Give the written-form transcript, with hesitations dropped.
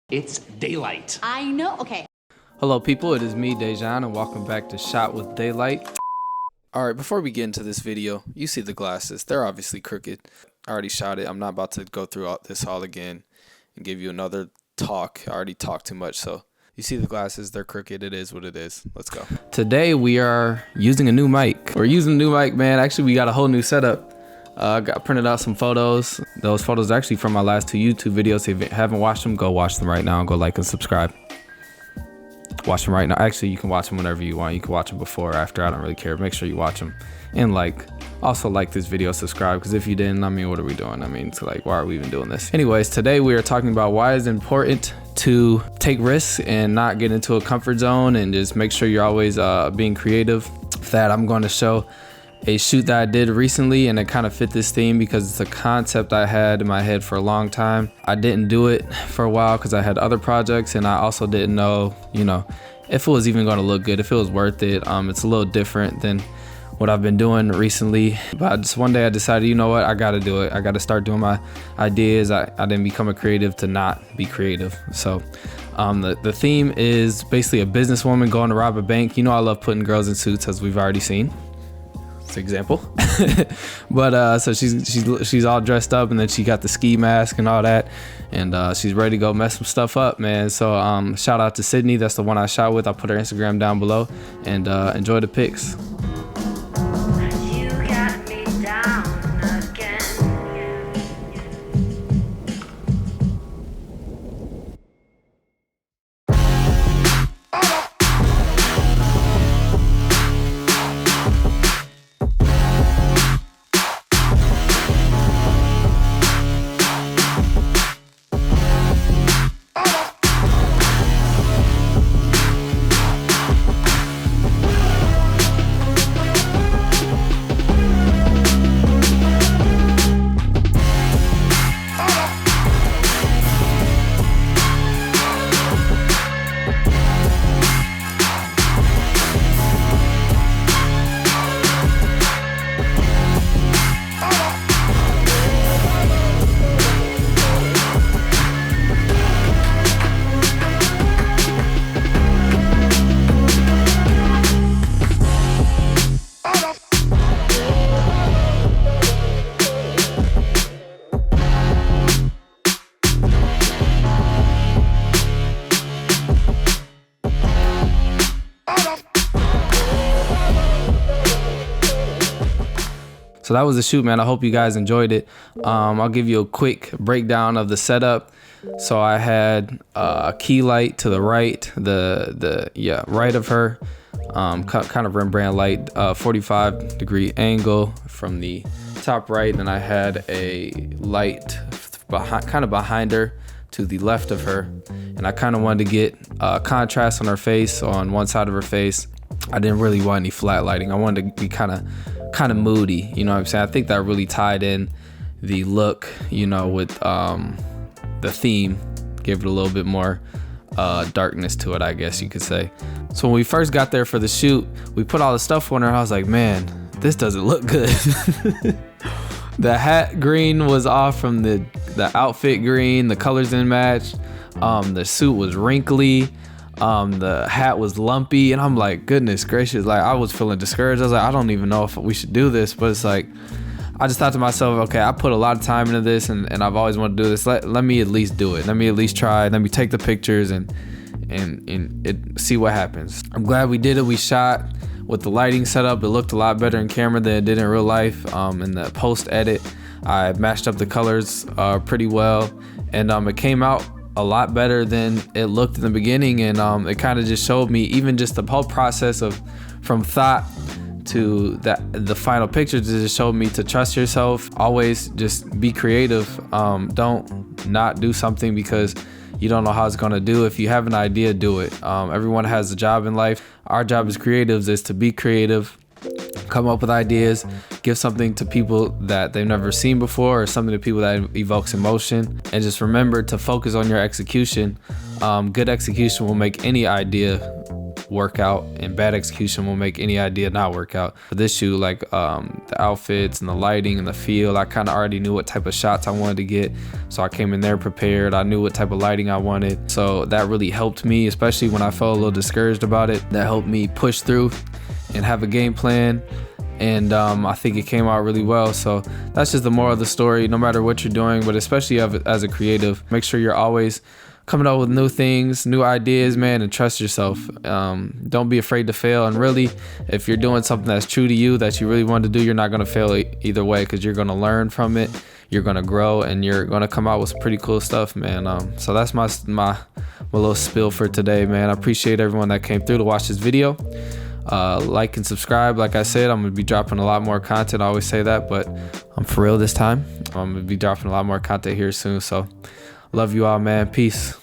It's Daylite. I know, okay. Hello people, it is me, Dejan, and welcome back to Shot with Daylite. Alright, before we get into this video, you see the glasses. They're obviously crooked. I already shot it. I'm not about to go through this all again and give you another talk. I already talked too much, so you see the glasses, they're crooked. It is what it is. Let's go. Today we are using a new mic. We're using a new mic, man. Actually, we got a whole new setup. I printed out some photos. Those photos are actually from my last two YouTube videos. If you haven't watched them, go watch them right now. Go like and subscribe. Watch them right now. Actually, you can watch them whenever you want. You can watch them before or after. I don't really care. Make sure you watch them. And also like this video, subscribe. Because if you didn't, I mean, what are we doing? I mean, it's like, why are we even doing this? Anyways, today we are talking about why it's important to take risks and not get into a comfort zone and just make sure you're always being creative. For that, I'm going to show a shoot that I did recently, and it kind of fit this theme because it's a concept I had in my head for a long time. I didn't do it for a while because I had other projects, and I also didn't know, if it was even going to look good, if it was worth it. It's a little different than what I've been doing recently, but just one day I decided, you know what, I got to do it. I got to start doing my ideas. I didn't become a creative to not be creative. So the theme is basically a businesswoman going to rob a bank. You know, I love putting girls in suits, as we've already seen. Example. But so she's all dressed up, and then she got the ski mask and all that, and she's ready to go mess some stuff up, man. So shout out to Sydney. That's the one I shot with. I'll put her Instagram down below, and enjoy the pics. So that was the shoot, man. I hope you guys enjoyed it. I'll give you a quick breakdown of the setup. So I had a key light to the right, the right of her, kind of Rembrandt light, 45-degree angle from the top right. Then I had a light kind of behind her to the left of her, and I kind of wanted to get contrast on her face, on one side of her face. I didn't really want any flat lighting. I wanted to be kind of moody, you know what I'm saying? I think that really tied in the look, with the theme, gave it a little bit more darkness to it, I guess you could say. So when we first got there for the shoot, we put all the stuff on her. I was like, man, this doesn't look good. The hat green was off from the outfit green. The colors didn't match. The suit was wrinkly. The hat was lumpy, and I'm like, goodness gracious, like I was feeling discouraged. I was like, I don't even know if we should do this, but it's like, I just thought to myself, okay, I put a lot of time into this, and I've always wanted to do this. Let me at least do it. Let me at least try. Let me take the pictures and see what happens. I'm glad we did it. We shot with the lighting setup. It looked a lot better in camera than it did in real life. In the post edit, I matched up the colors pretty well, and it came out a lot better than it looked in the beginning, and it kind of just showed me, even just the whole process of from thought to the final picture, just showed me to trust yourself. Always just be creative. Don't not do something because you don't know how it's gonna do. If you have an idea, do it. Everyone has a job in life. Our job as creatives is to be creative, come up with ideas, give something to people that they've never seen before, or something to people that evokes emotion. And just remember to focus on your execution. Good execution will make any idea work out, and bad execution will make any idea not work out. For this shoot, like the outfits and the lighting and the feel, I kind of already knew what type of shots I wanted to get, so I came in there prepared. I knew what type of lighting I wanted, so that really helped me, especially when I felt a little discouraged about it. That helped me push through and have a game plan. And I think it came out really well. So that's just the moral of the story. No matter what you're doing, but especially as a creative, make sure you're always coming up with new things, new ideas, man, and trust yourself. Don't be afraid to fail. And really, if you're doing something that's true to you, that you really want to do, you're not going to fail either way, because you're going to learn from it, you're going to grow, and you're going to come out with some pretty cool stuff, man. So that's my little spill for today, man. I appreciate everyone that came through to watch this video. Like and subscribe. Like I said, I'm gonna be dropping a lot more content. I always say that, but I'm for real this time. I'm gonna be dropping a lot more content here soon. So love you all, man. Peace.